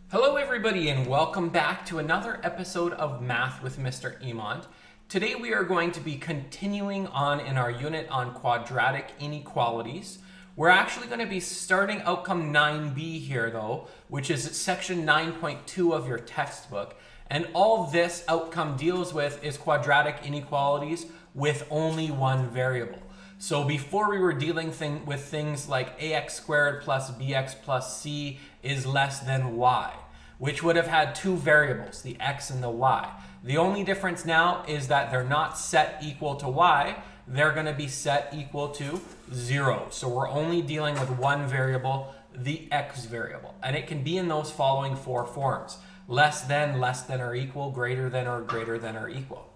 Hello everybody and welcome back to another episode of Math with Mr. Emond. Today we are going to be continuing on in our unit on quadratic inequalities. We're actually going to be starting outcome 9b here though, which is section 9.2 of your textbook. And all this outcome deals with is quadratic inequalities with only one variable. So before we were dealing with things like ax squared plus bx plus c is less than y, which would have had two variables, the x and the y. The only difference now is that they're not set equal to y, they're going to be set equal to 0. So we're only dealing with one variable, the x variable. And it can be in those following four forms: less than or equal, greater than or equal.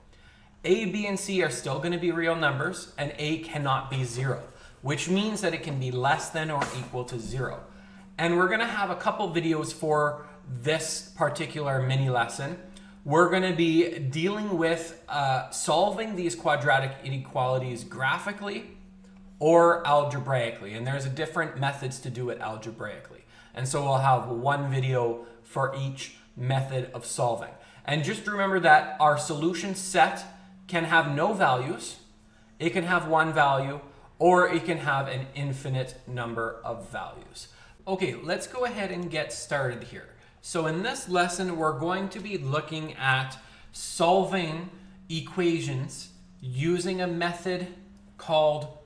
A, B, and C are still going to be real numbers, and A cannot be 0, which means that it can be less than or equal to 0. And we're going to have a couple videos for this particular mini lesson. We're going to be dealing with solving these quadratic inequalities graphically or algebraically, and there's different methods to do it algebraically. And so we'll have one video for each method of solving. And just remember that our solution set can have no values, it can have one value, or it can have an infinite number of values. Okay, let's go ahead and get started here. So in this lesson, we're going to be looking at solving equations using a method called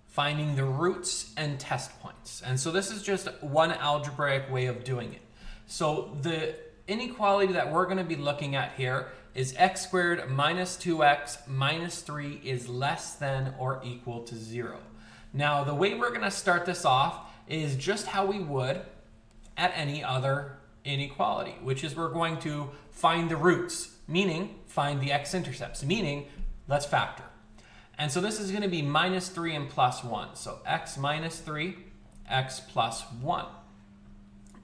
finding the roots and test points. And so this is just one algebraic way of doing it. So the inequality that we're going to be looking at here is x squared minus 2x minus 3 is less than or equal to 0. Now, the way we're going to start this off is just how we would at any other inequality, which is we're going to find the roots, meaning find the x-intercepts, meaning let's factor. And so this is going to be minus 3 and plus 1. So x minus 3, x plus 1.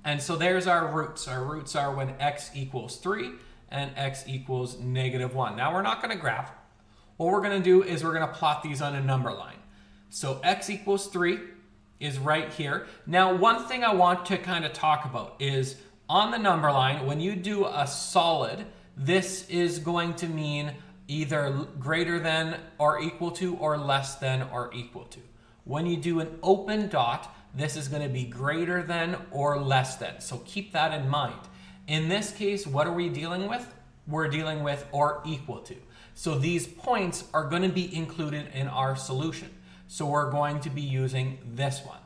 And so there's our roots. Our roots are when x equals 3 and x equals negative 1. Now we're not going to graph. What we're going to do is we're going to plot these on a number line. So x equals 3 is right here. Now one thing I want to kind of talk about is on the number line, when you do a solid, this is going to mean either greater than or equal to or less than or equal to. When you do an open dot, this is going to be greater than or less than. So keep that in mind. In this case, what are we dealing with? We're dealing with or equal to. So these points are going to be included in our solution. So we're going to be using this one.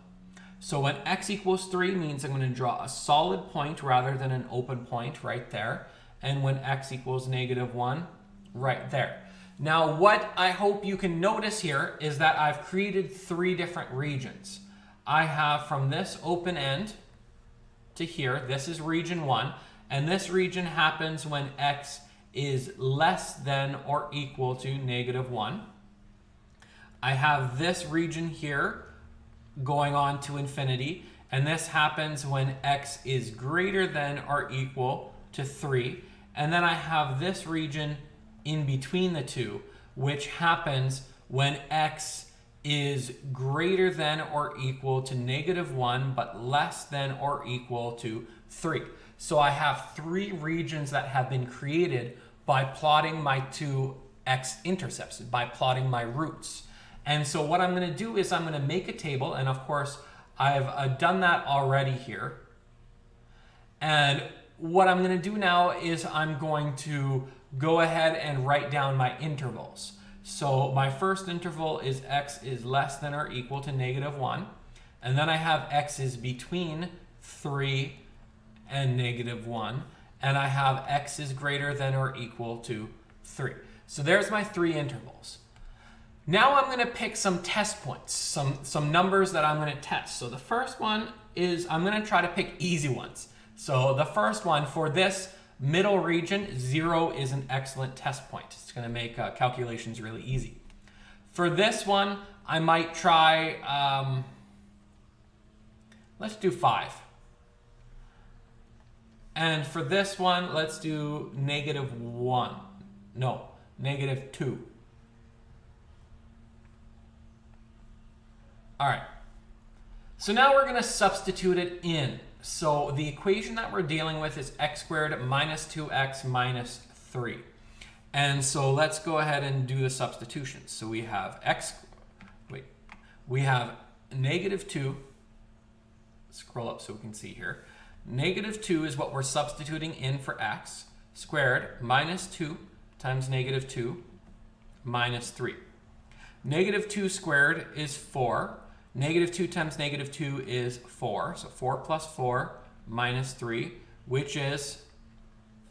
So when x equals 3 means I'm going to draw a solid point rather than an open point right there. And when x equals negative 1, right there. Now what I hope you can notice here is that I've created three different regions. I have from this open end to here, this is region 1, and this region happens when x is less than or equal to negative 1. I have this region here going on to infinity, and this happens when x is greater than or equal to 3. And then I have this region in between the two, which happens when x is greater than or equal to negative 1, but less than or equal to 3. So I have three regions that have been created by plotting my two x-intercepts, by plotting my roots. And so what I'm going to do is I'm going to make a table, and of course I've done that already here. And what I'm going to do now is I'm going to go ahead and write down my intervals. So my first interval is x is less than or equal to negative 1. And then I have x is between 3 and negative 1. And I have x is greater than or equal to 3. So there's my three intervals. Now I'm going to pick some test points, some numbers that I'm going to test. So the first one is I'm going to try to pick easy ones. So the first one for this middle region, 0 is an excellent test point. It's going to make calculations really easy. For this one, I might try, let's do 5. And for this one, let's do negative 1. No, negative 2. All right. So now we're going to substitute it in. So the equation that we're dealing with is x squared minus 2x minus 3. And so let's go ahead and do the substitutions. So we have we have negative 2. Scroll up so we can see here. Negative 2 is what we're substituting in for x squared minus 2 times negative 2 minus 3. Negative 2 squared is 4. Negative 2 times negative 2 is 4. So 4 plus 4 minus 3, which is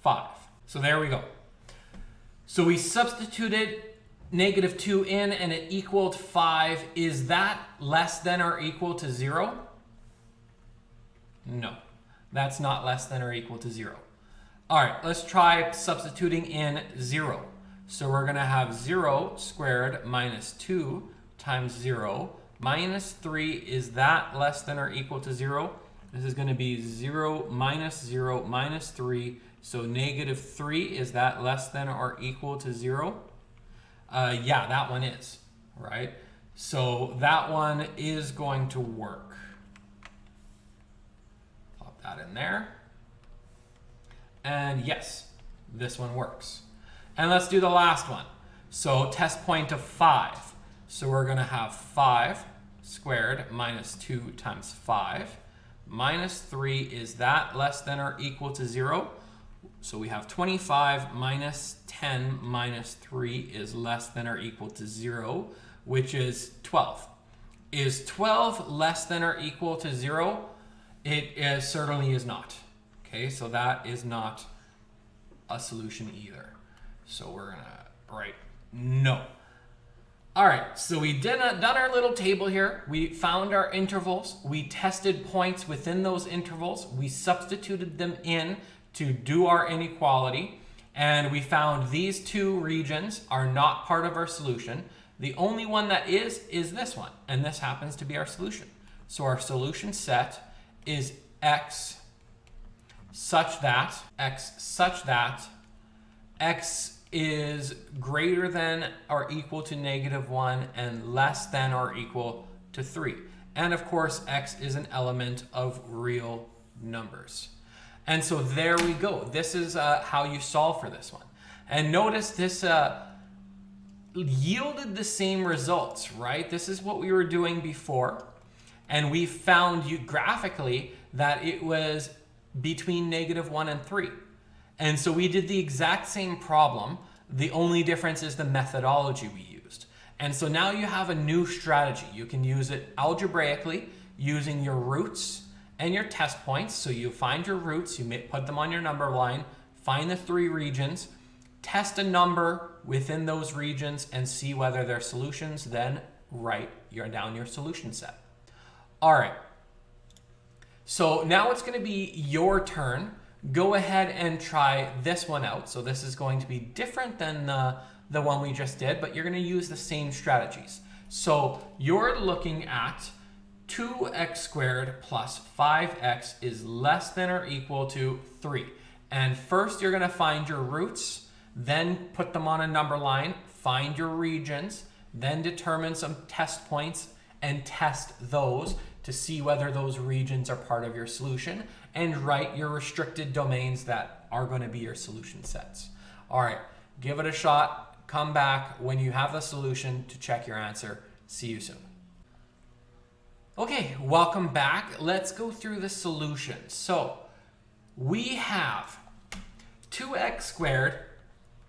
5. So there we go. So we substituted negative 2 in and it equaled 5. Is that less than or equal to 0? No, that's not less than or equal to 0. All right, let's try substituting in 0. So we're going to have 0 squared minus 2 times 0 minus 3. Is that less than or equal to 0? This is going to be 0 minus 3. So negative 3, is that less than or equal to 0? Yeah, that one is, right? So that one is going to work. Pop that in there. And yes, this one works. And let's do the last one. So test point of 5. So we're going to have 5 squared minus 2 times 5 minus 3. Is that less than or equal to 0? So we have 25 minus 10 minus 3 is less than or equal to 0, which is 12. Is 12 less than or equal to 0? It certainly is not. Okay, so that is not a solution either. So we're gonna write no. All right, so we done our little table here. We found our intervals. We tested points within those intervals. We substituted them in to do our inequality. And we found these two regions are not part of our solution. The only one that is this one. And this happens to be our solution. So our solution set is x such that x is greater than or equal to negative 1 and less than or equal to 3. And of course, x is an element of real numbers. And so there we go. This is how you solve for this one. And notice this yielded the same results, right? This is what we were doing before. And we found graphically that it was between negative 1 and 3. And so we did the exact same problem. The only difference is the methodology we used. And so now you have a new strategy. You can use it algebraically using your roots and your test points. So you find your roots, you put them on your number line, find the 3 regions, test a number within those regions and see whether they're solutions, then write down your solution set. All right. So now it's going to be your turn. Go ahead and try this one out. So this is going to be different than the one we just did, but you're going to use the same strategies. So you're looking at 2x squared plus 5x is less than or equal to 3. And first you're going to find your roots, then put them on a number line, find your regions, then determine some test points and test those to see whether those regions are part of your solution, and write your restricted domains that are going to be your solution sets. All right, give it a shot. Come back when you have the solution to check your answer. See you soon. Okay, welcome back. Let's go through the solution. So we have 2x squared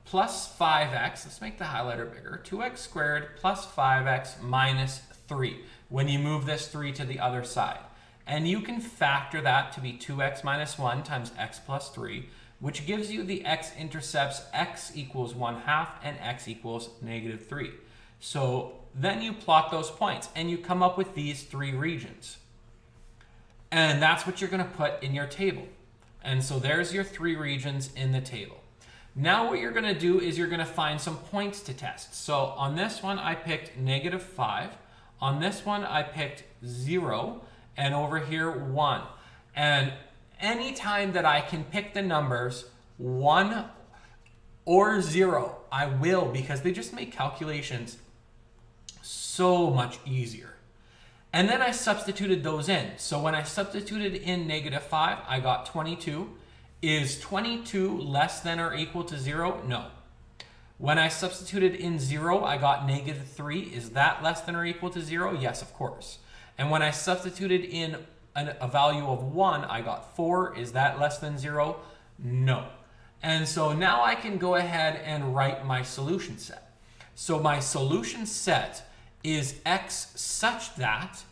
plus 5x. Let's make the highlighter bigger. 2x squared plus 5x minus 3. When you move this 3 to the other side. And you can factor that to be 2x minus 1 times x plus 3, which gives you the x-intercepts x equals 1/2 and x equals negative 3. So then you plot those points and you come up with these 3 regions. And that's what you're going to put in your table. And so there's your 3 regions in the table. Now what you're going to do is you're going to find some points to test. So on this one, I picked negative 5. On this one, I picked 0, and over here, 1. And anytime that I can pick the numbers 1 or 0, I will, because they just make calculations so much easier. And then I substituted those in. So when I substituted in -5, I got 22. Is 22 less than or equal to 0? No. When I substituted in 0, I got -3. Is that less than or equal to 0? Yes, of course. And when I substituted in a value of 1, I got 4. Is that less than 0? No. And so now I can go ahead and write my solution set. So my solution set is x such that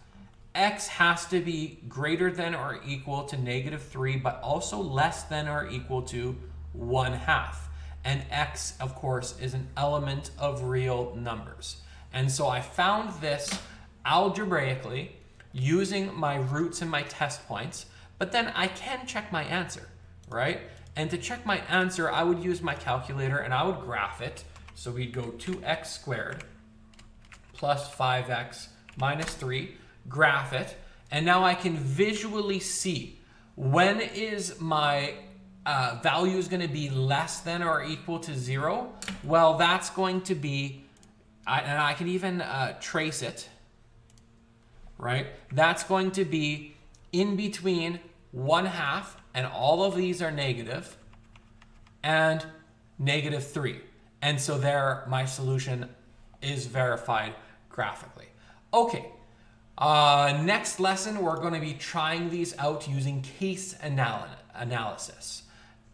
x has to be greater than or equal to -3, but also less than or equal to 1/2. And x, of course, is an element of real numbers. And so I found this algebraically using my roots and my test points, but then I can check my answer, right? And to check my answer, I would use my calculator and I would graph it. So we'd go 2x squared plus 5x minus 3, graph it, and now I can visually see when is my value is going to be less than or equal to 0. Well, that's going to be, and I can even trace it, right? That's going to be in between 1/2, and all of these are negative, and -3. And so there, my solution is verified graphically. Okay, next lesson, we're going to be trying these out using case analysis.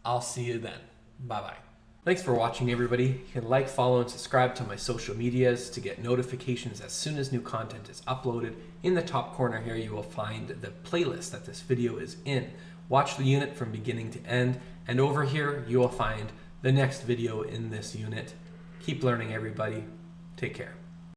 I'll see you then. Bye-bye. Thanks for watching, everybody. You can like, follow, and subscribe to my social medias to get notifications as soon as new content is uploaded. In the top corner here, you will find the playlist that this video is in. Watch the unit from beginning to end, and over here, you will find the next video in this unit. Keep learning, everybody. Take care.